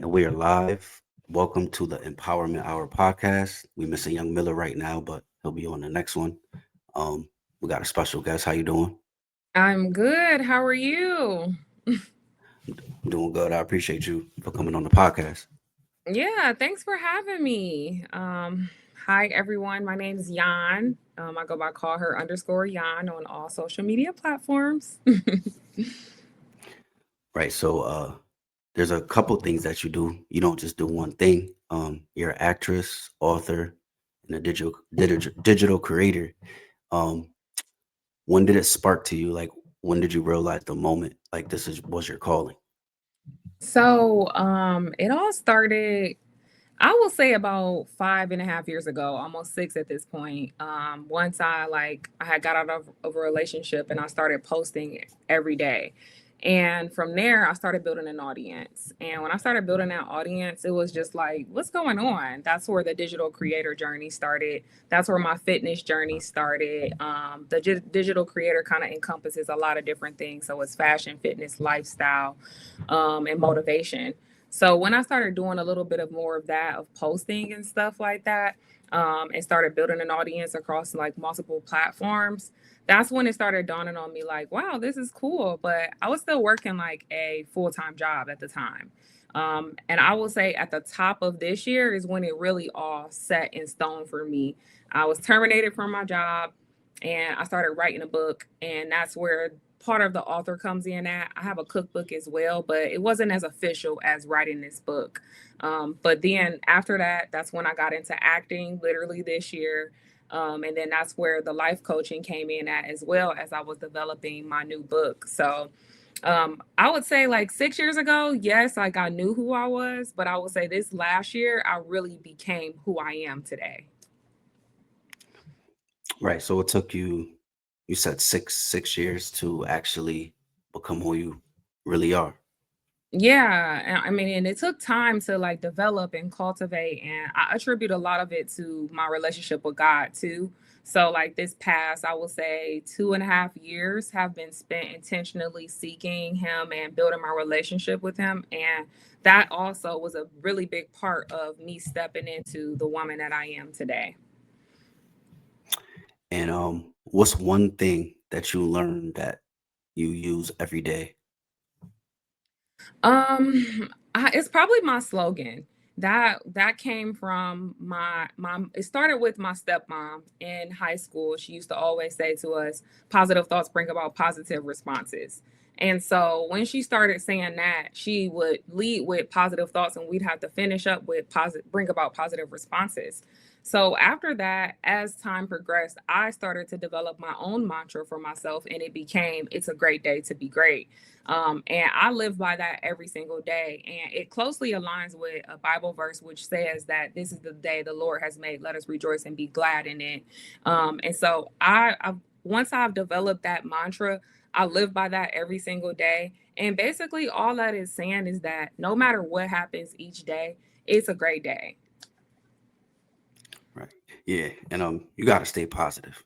we are live. Welcome to the Empowerment Hour podcast. We missing Young Miller right now, but he'll be on the next one. Um, we got a special guest. How you doing? I'm good. How are you? I'm doing good. I appreciate you for coming on the podcast. Yeah, thanks for having me. Hi everyone. My name is Yan. I go by call her underscore Yan on all social media platforms. Right. There's a couple things that you do. You don't just do one thing. You're an actress, author, and a digital creator. Um, when did it spark to you? Like, when did you realize the moment like this is was your calling? It all started, I will say about 5.5 years ago, almost six at this point. Once I had got out of a relationship and I started posting every day. And from there, I started building an audience. And when I started building that audience, it was just like, what's going on? That's where the digital creator journey started. That's where my fitness journey started. The digital creator kind of encompasses a lot of different things. So it's fashion, fitness, lifestyle, and motivation. So when I started doing a little bit of more of that, of posting and stuff like that, and started building an audience across like multiple platforms, that's when it started dawning on me like, wow, this is cool. But I was still working like a full time job at the time. And I will say at the top of this year is when it really all set in stone for me. I was terminated from my job and I started writing a book, and that's where part of the author comes in at. I have a cookbook as well, but it wasn't as official as writing this book. But then after that, that's when I got into acting literally this year. And then that's where the life coaching came in at as well as I was developing my new book. I would say like 6 years ago, yes, like I knew who I was, but I would say this last year, I really became who I am today. Right. So it took you said six years to actually become who you really are. Yeah, and I mean, and it took time to like develop and cultivate, and I attribute a lot of it to my relationship with God too. So, like this past, I will say 2.5 years have been spent intentionally seeking Him and building my relationship with Him, and that also was a really big part of me stepping into the woman that I am today. And what's one thing that you learned that you use every day? It's probably my slogan. That came from my mom. It started with my stepmom in high school. She used to always say to us, "Positive thoughts bring about positive responses." And so when she started saying that, she would lead with positive thoughts, and we'd have to finish up with positive, bring about positive responses. So after that, as time progressed, I started to develop my own mantra for myself, and it became, "It's a great day to be great." And I live by that every single day. And it closely aligns with a Bible verse which says that this is the day the Lord has made. Let us rejoice and be glad in it. And so once I've developed that mantra, I live by that every single day. And basically, all that is saying is that no matter what happens each day, it's a great day. Right. Yeah. And you gotta stay positive.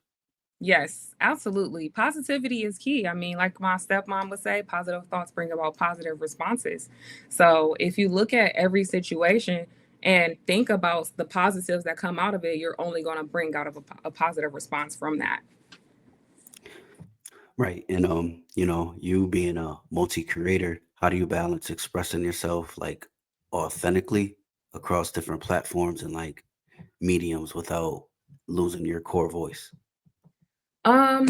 Yes, absolutely. Positivity is key. I mean, like my stepmom would say, positive thoughts bring about positive responses. So if you look at every situation and think about the positives that come out of it, you're only going to bring out of a positive response from that. Right. And you being a multi-creator, how do you balance expressing yourself like authentically across different platforms and like mediums without losing your core voice? Um,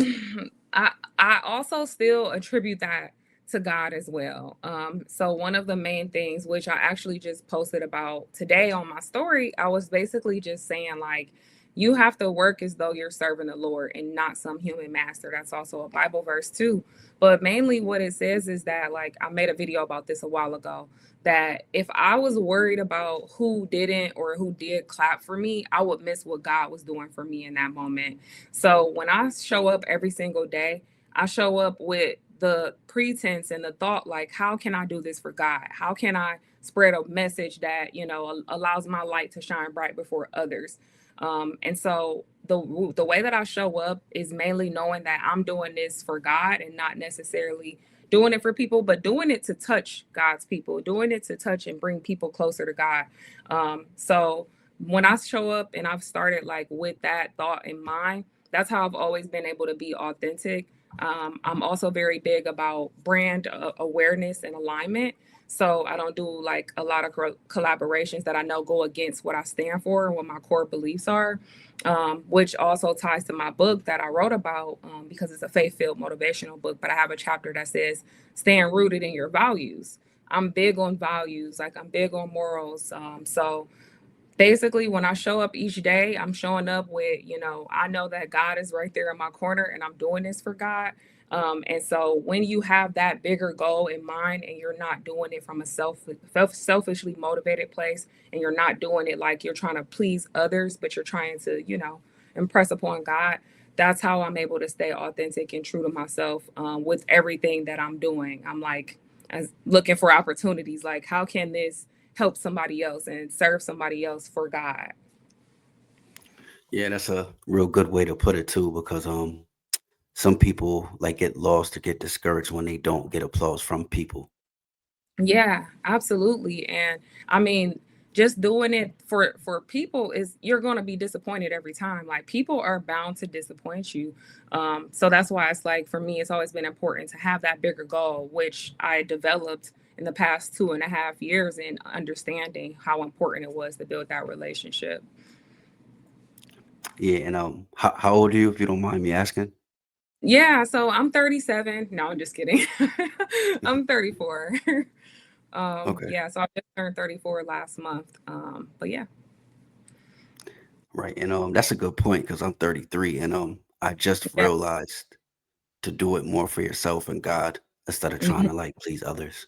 I also still attribute that to God as well. So one of the main things which I actually just posted about today on my story, I was basically just saying like you have to work as though you're serving the Lord and not some human master. That's also a Bible verse too. But mainly what it says is that like I made a video about this a while ago that if I was worried about who didn't or who did clap for me, I would miss what God was doing for me in that moment. So when I show up every single day, I show up with the pretense and the thought like, how can I do this for God? How can I spread a message that, allows my light to shine bright before others? And so the way that I show up is mainly knowing that I'm doing this for God and not necessarily doing it for people, but doing it to touch God's people, doing it to touch and bring people closer to God. So when I show up and I've started like with that thought in mind, that's how I've always been able to be authentic. I'm also very big about brand awareness and alignment. So I don't do like a lot of collaborations that I know go against what I stand for and what my core beliefs are, which also ties to my book that I wrote about, because it's a faith-filled motivational book. But I have a chapter that says staying rooted in your values. I'm big on values, like I'm big on morals. So basically when I show up each day, I'm showing up with, I know that God is right there in my corner and I'm doing this for God. And so when you have that bigger goal in mind and you're not doing it from a selfishly motivated place, and you're not doing it like you're trying to please others, but you're trying to, impress upon God, that's how I'm able to stay authentic and true to myself, with everything that I'm doing. I'm like, as looking for opportunities, like how can this help somebody else and serve somebody else for God. Yeah, that's a real good way to put it too, because some people like get lost or get discouraged when they don't get applause from people. Yeah, absolutely. And I mean, just doing it for people is, you're going to be disappointed every time. Like people are bound to disappoint you. So that's why it's like for me, it's always been important to have that bigger goal, which I developed in the past 2.5 years in understanding how important it was to build that relationship. Yeah, and how old are you if you don't mind me asking? Yeah, so I'm 37. No, I'm just kidding. I'm 34. Okay, Yeah, so I just turned 34 last month. But yeah. right, and that's a good point because I'm 33, and I just Yeah. realized to do it more for yourself and God instead of trying Mhm. to like please others.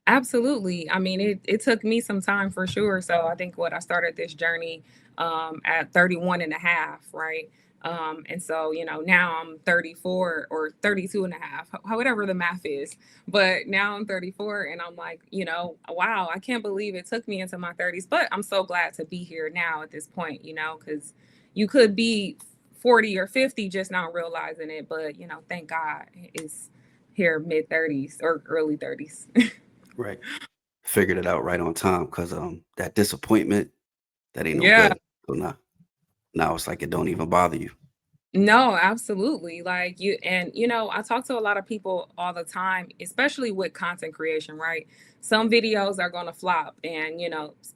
Absolutely. I mean, it took me some time for sure. So I think what I started this journey at 31 and a half, right? And so, now I'm 34 or 32 and a half, whatever the math is. But now I'm 34 and I'm like, wow, I can't believe it took me into my 30s. But I'm so glad to be here now at this point, because you could be 40 or 50 just not realizing it. But, thank God it's here mid 30s or early 30s. Right, figured it out right on time because that disappointment, that ain't no Yeah. good. So now it's like it don't even bother you. No, absolutely. Like and I talk to a lot of people all the time, especially with content creation, right? Some videos are going to flop and,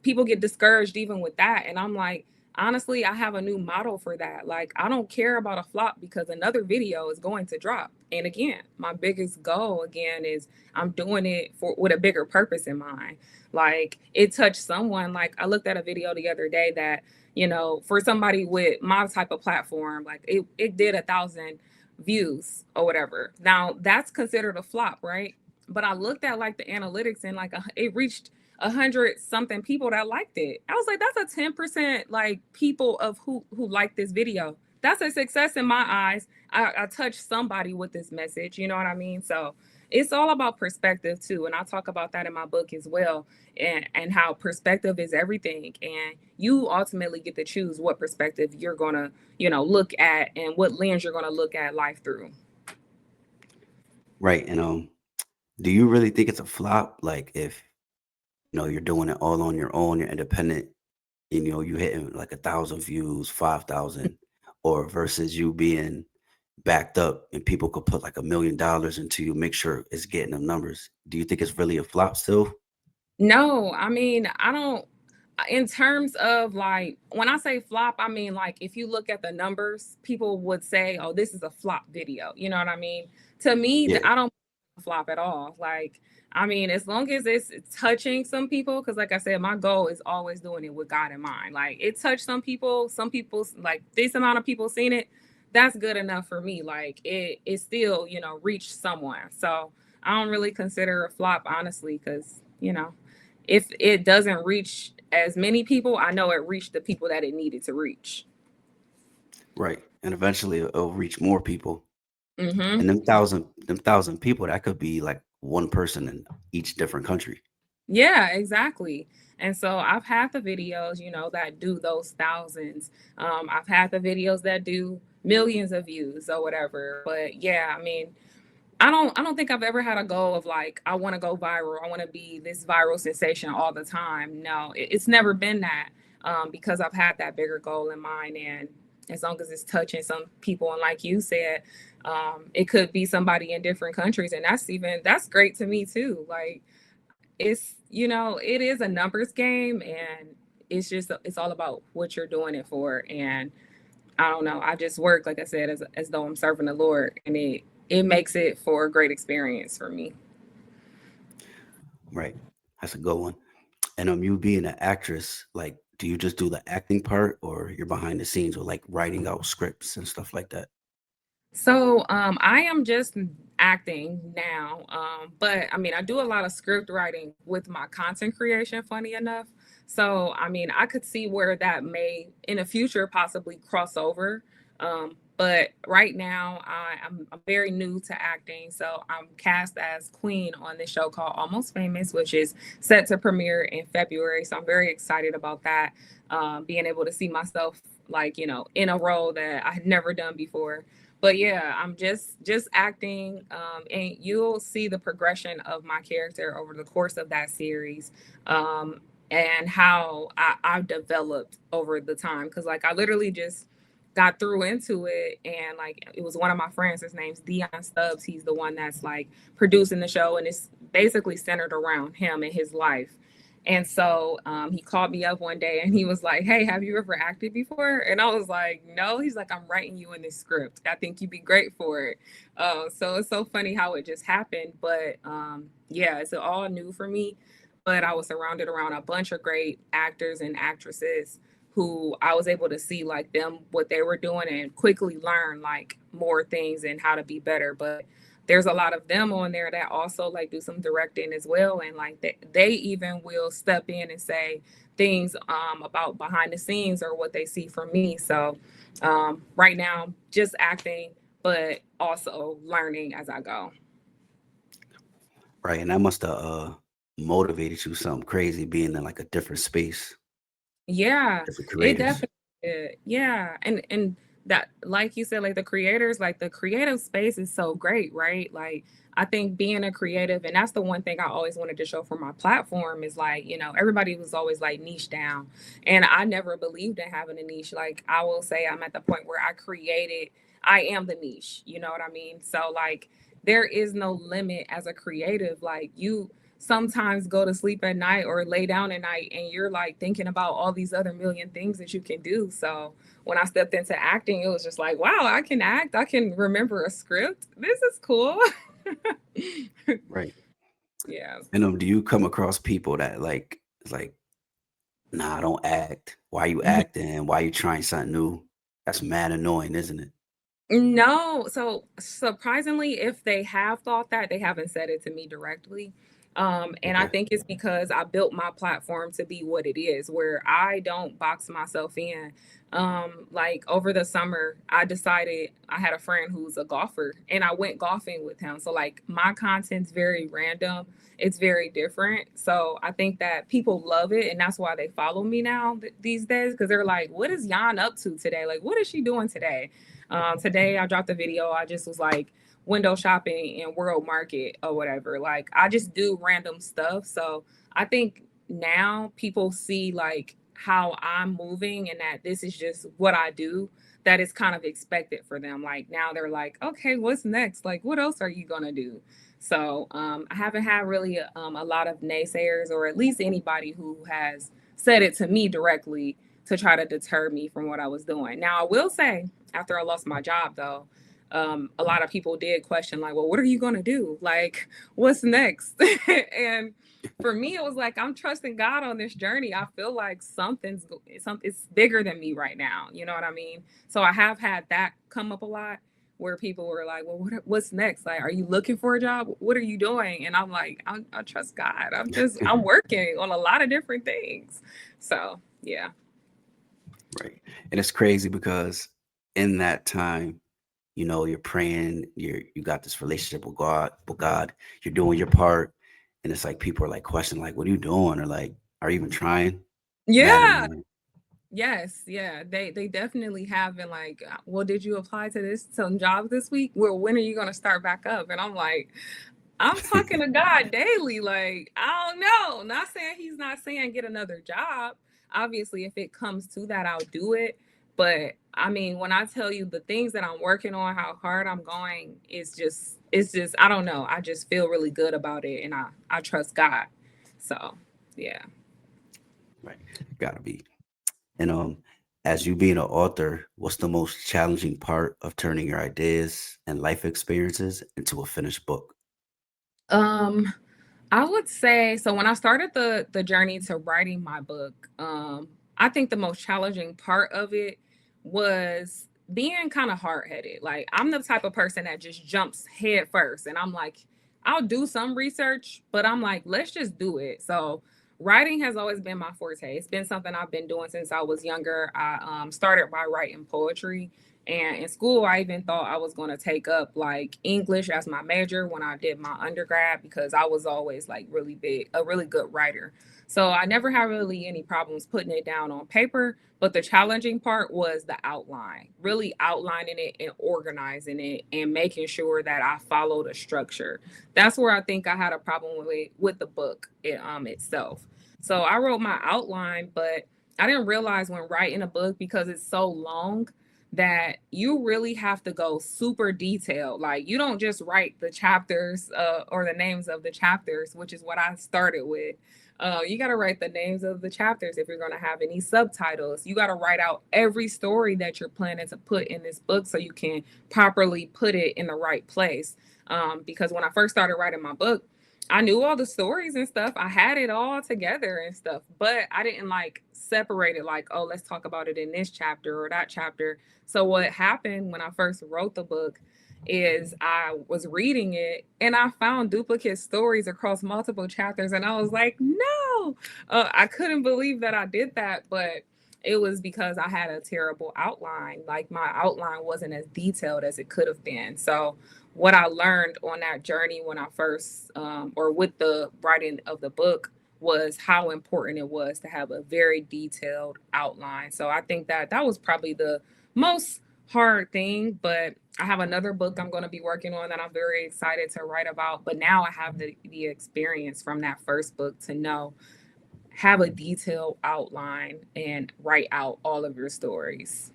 people get discouraged even with that. And I'm like, honestly, I have a new model for that. Like, I don't care about a flop because another video is going to drop. And again, my biggest goal again is I'm doing it for with a bigger purpose in mind. Like, it touched someone. Like, I looked at a video the other day that, for somebody with my type of platform, like it did 1,000 views or whatever. Now that's considered a flop, right? But I looked at like the analytics and like it reached 100 something people that liked it. I was like, that's a 10% like people of who liked this video. That's a success in my eyes. I touched somebody with this message. You know what I mean? So it's all about perspective too, and I talk about that in my book as well, and how perspective is everything, and you ultimately get to choose what perspective you're going to look at and what lens you're going to look at life through. Right, and do you really think it's a flop? Like if you're doing it all on your own, you're independent, you hitting like 1,000 views, 5,000, or versus you being backed up and people could put like $1 million into you, make sure it's getting them numbers. Do you think it's really a flop still? No, I mean, I don't. In terms of like, when I say flop, I mean like if you look at the numbers, people would say, "Oh, this is a flop video." You know what I mean? To me, Yeah, I don't flop at all. Like, I mean, as long as it's touching some people, because like I said, my goal is always doing it with God in mind. Like, it touched some people, like this amount of people seen it. That's good enough for me. Like, it still reached someone. So I don't really consider a flop honestly, because if it doesn't reach as many people, I know it reached the people that it needed to reach. right. And eventually it'll reach more people. Hmm. And them thousand people, that could be like one person in each different country. Yeah, exactly. And so I've had the videos, that do those thousands. I've had the videos that do millions of views or whatever. But yeah, I mean, I don't think I've ever had a goal of like I want to go viral. I want to be this viral sensation all the time. No, it's never been that. Because I've had that bigger goal in mind, and as long as it's touching some people, and like you said, it could be somebody in different countries, and that's great to me too. Like it's it is a numbers game, and it's all about what you're doing it for. And I don't know. I just work, like I said, as though I'm serving the Lord, and it makes it for a great experience for me. Right. That's a good one. And you being an actress, like, do you just do the acting part, or you're behind the scenes with like writing out scripts and stuff like that? So I am just acting now, but I mean I do a lot of script writing with my content creation. Funny enough, so I mean I could see where that may in the future possibly cross over. But right now I'm very new to acting, so I'm cast as Queen on this show called Almost Famous, which is set to premiere in February. So I'm very excited about that. Being able to see myself like in a role that I had never done before. But yeah, I'm just acting, and you'll see the progression of my character over the course of that series, and how I've developed over the time. Because like I literally just got through into it, and like it was one of my friends. His name's Dion Stubbs. He's the one that's like producing the show, and it's basically centered around him and his life. And so he called me up one day and he was like, "Hey, have you ever acted before?" And I was like, "No." He's like, "I'm writing you in this script. I think you'd be great for it." So it's so funny how it just happened. But yeah, it's all new for me. But I was surrounded around a bunch of great actors and actresses who I was able to see like them, what they were doing, and quickly learn like more things and how to be better. But there's a lot of them on there that also like do some directing as well, and like they even will step in and say things about behind the scenes or what they see from me. So right now just acting, but also learning as I go. Right. And that must have motivated you something crazy being in like a different space, Yeah, different it creators. definitely did. Yeah, and that, like you said, like the creators, like the creative space is so great, right? Like I think being a creative, and that's the one thing I always wanted to show for my platform is like, everybody was always like niche down, and I never believed in having a niche. Like I will say, I'm at the point where I am the niche. You know what I mean? So like, there is no limit as a creative. Like you sometimes go to sleep at night or lay down at night and you're like thinking about all these other million things that you can do. So when I stepped into acting, it was just like, wow, I can act. I can remember a script. This is cool. Right. Yeah. And do you come across people that like is like, nah, I don't act. Why you acting? Why you trying something new? That's mad annoying, isn't it? No, so surprisingly, if they have thought that, they haven't said it to me directly. And I Okay. think it's because I built my platform to be what it is, where I don't box myself in. Like over the summer, I decided I had a friend who's a golfer and I went golfing with him. So like my content's very random. It's very different. So I think that people love it and that's why they follow me now these days because they're like, what is Jan up to today? Like, what is she doing today? Today I dropped a video. I just was like window shopping in World Market or whatever. Like I just do random stuff. So I think now people see like how I'm moving and that this is just what I do. That is kind of expected for them. Like now they're like, okay, what's next? Like what else are you gonna do? So I haven't had really a lot of naysayers or at least anybody who has said it to me directly to try to deter me from what I was doing. Now I will say after I lost my job, though, a lot of people did question, like, well, what are you going to do? Like, what's next? And for me, it was like, I'm trusting God on this journey. I feel like it's bigger than me right now. You know what I mean? So I have had that come up a lot where people were like, well, what's next? Like, are you looking for a job? What are you doing? And I'm like, I trust God. I'm working on a lot of different things. So, yeah. Right. And it's crazy because in that time, you're praying, you got this relationship with God, you're doing your part, and it's like people are like questioning, like, what are you doing? Or like, are you even trying? Mad Yeah. annoying. Yes, yeah, they definitely have been like, well, did you apply to this some jobs this week? Well, when are you gonna start back up? And I'm like, I'm talking to God daily. Like, I don't know. Not saying he's not saying get another job. Obviously, if it comes to that, I'll do it. But I mean, when I tell you the things that I'm working on, how hard I'm going, it's just I don't know. I just feel really good about it, and I trust God. So, yeah. Right. Gotta be. And as you being an author, what's the most challenging part of turning your ideas and life experiences into a finished book? Um, I would say so when I started the journey to writing my book, I think the most challenging part of it was being kind of hard-headed. Like I'm the type of person that just jumps head first and I'm like I'll do some research, but I'm like let's just do it. So writing has always been my forte. It's been something I've been doing since I was younger. I started by writing poetry, and in school, I even thought I was going to take up like English as my major when I did my undergrad because I was always like really big, a really good writer. So I never had really any problems putting it down on paper. But the challenging part was the outline, really outlining it and organizing it and making sure that I followed a structure. That's where I think I had a problem with the book itself. So I wrote my outline, but I didn't realize when writing a book because it's so long that you really have to go super detailed. Like you don't just write the chapters or the names of the chapters, which is what I started with. You got to write the names of the chapters if you're going to have any subtitles. You got to write out every story that you're planning to put in this book so you can properly put it in the right place. Because when I first started writing my book, I knew all the stories and stuff. I had it all together and stuff, but I didn't like separate it like, oh, let's talk about it in this chapter or that chapter. So what happened when I first wrote the book is I was reading it and I found duplicate stories across multiple chapters and I was like, no. I couldn't believe that I did that, but it was because I had a terrible outline. Like my outline wasn't as detailed as it could have been. So what I learned on that journey when I first or with the writing of the book was how important it was to have a very detailed outline. So I think that that was probably the most hard thing, but I have another book I'm going to be working on that I'm very excited to write about. But now I have the experience from that first book to know, have a detailed outline and write out all of your stories.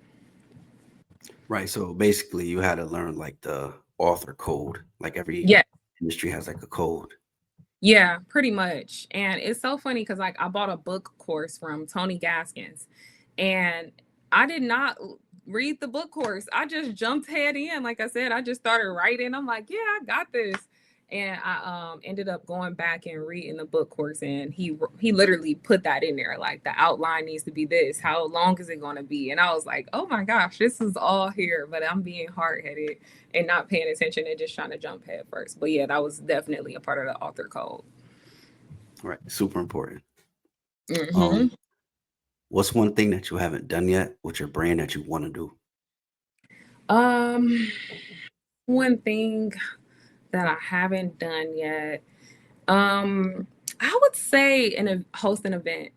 Right. So basically, you had to learn like the author code. Like every Yeah. industry has like a code. Yeah, pretty much. And it's so funny because like I bought a book course from Tony Gaskins and I did not read the book course. I just jumped head in. Like I said, I just started writing. I'm like, yeah, I got this. And I ended up going back and reading the book course and he literally put that in there. Like the outline needs to be this. How long is it gonna be? And I was like, oh my gosh, this is all here, but I'm being hard headed and not paying attention and just trying to jump head first. But yeah, that was definitely a part of the author code. Right. Super important. Hmm. Um, what's one thing that you haven't done yet with your brand that you want to do? Um, one thing that I haven't done yet, I would say host an event.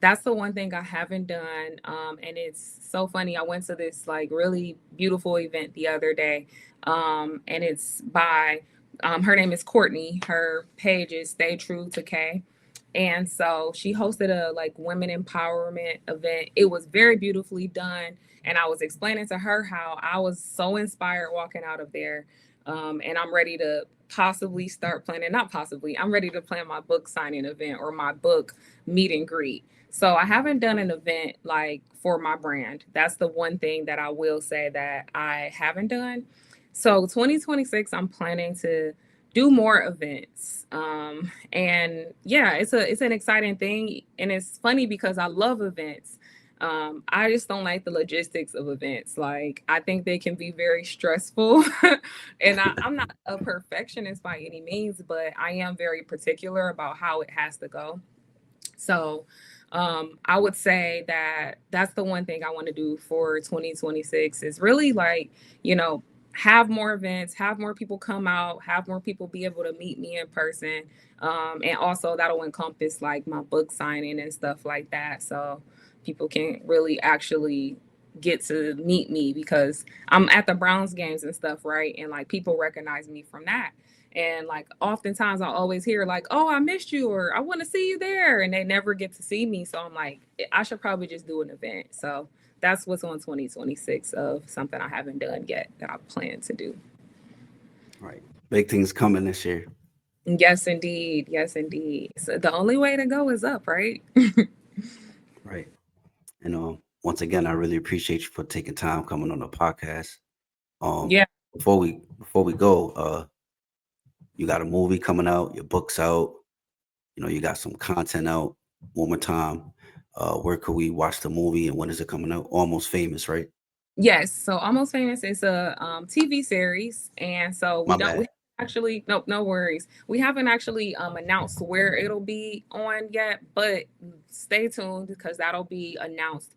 That's the one thing I haven't done. And it's so funny. I went to this like really beautiful event the other day. And it's by her name is Courtney. Her page is Stay True to K. And so she hosted a like women empowerment event. It was very beautifully done. And I was explaining to her how I was so inspired walking out of there. And I'm ready to possibly start planning, not possibly, I'm ready to plan my book signing event or my book meet and greet. So I haven't done an event like for my brand. That's the one thing that I will say that I haven't done. So 2026, I'm planning to do more events. And yeah, it's an exciting thing, and it's funny because I love events. I just don't like the logistics of events. Like I think they can be very stressful, and I'm not a perfectionist by any means, but I am very particular about how it has to go. So I would say that that's the one thing I want to do for 2026 is really like, you know, have more events, have more people come out, have more people be able to meet me in person. And also that'll encompass like my book signing and stuff like that. So people can really actually get to meet me because I'm at the Browns games and stuff, right? And like people recognize me from that. And like oftentimes I always hear like, "Oh, I missed you," or "I want to see you there," and they never get to see me. So I'm like, I should probably just do an event. So that's what's on 2026 of something I haven't done yet that I plan to do. Right. Big things coming this year. Yes, indeed. Yes, indeed. So the only way to go is up, right? Right. And once again, I really appreciate you for taking time coming on the podcast. Um, Yeah. before we go, you got a movie coming out, your book's out, you got some content out. One more time, where could we watch the movie and when is it coming out? Almost Famous, right? Yes, so Almost Famous is a TV series, and so My we bad. actually no worries. We haven't actually announced where it'll be on yet, but stay tuned because that'll be announced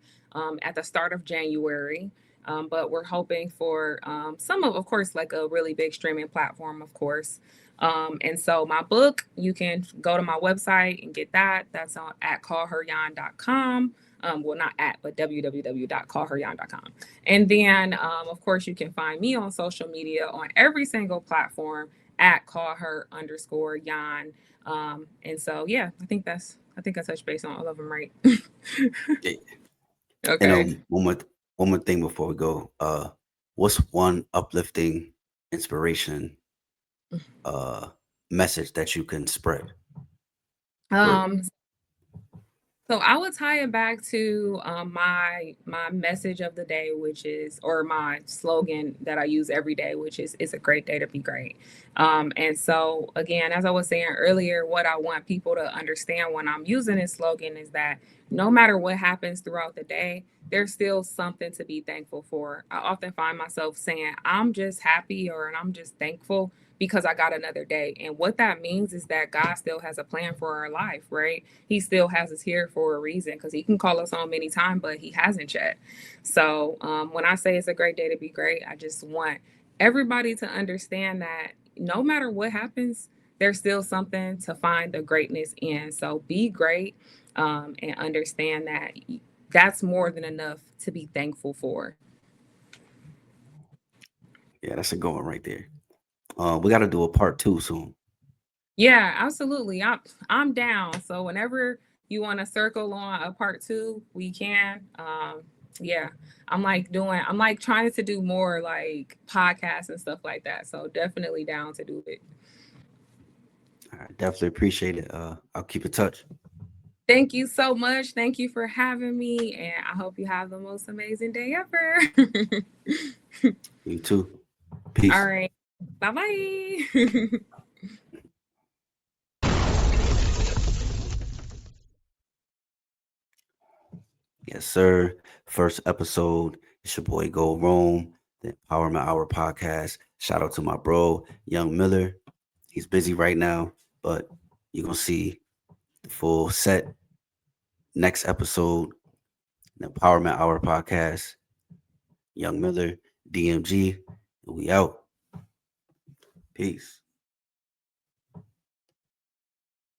at the start of January. But we're hoping for some of course, like a really big streaming platform, of course. And so my book, you can go to my website and get that. That's on at callheryan.com. Well, not at, but www.callheryan.com. And then, of course, you can find me on social media on every single platform at call her underscore Yan. And so, yeah, I think I touched base on all of them, right? Yeah. And Okay. one more thing before we go. What's one uplifting inspiration uh message that you can spread for? Um, So I would tie it back to my message of the day, which is, or my slogan that I use every day, which is, "It's a great day to be great." And so again, as I was saying earlier, what I want people to understand when I'm using this slogan is that no matter what happens throughout the day, there's still something to be thankful for. I often find myself saying, "I'm just happy," or "I'm just thankful." Because I got another day. And what that means is that God still has a plan for our life, right? He still has us here for a reason because he can call us home anytime, but he hasn't yet. So when I say it's a great day to be great, I just want everybody to understand that no matter what happens, there's still something to find the greatness in. So be great and understand that that's more than enough to be thankful for. Yeah, that's a good one right there. We got to do a part two soon. Yeah, absolutely. I'm down. So whenever you want to circle on a part two, we can. Yeah, I'm like trying to do more like podcasts and stuff like that. So definitely down to do it. I definitely appreciate it. I'll keep in touch. Thank you so much. Thank you for having me, and I hope you have the most amazing day ever. You too. All Peace. right. Bye bye. Yes, sir. First episode. It's your boy Go Rome, the Empowerment Hour podcast. Shout out to my bro, Young Miller. He's busy right now, but you're going to see the full set next episode, the Empowerment Hour podcast. Young Miller, DMG, and we out. Peace.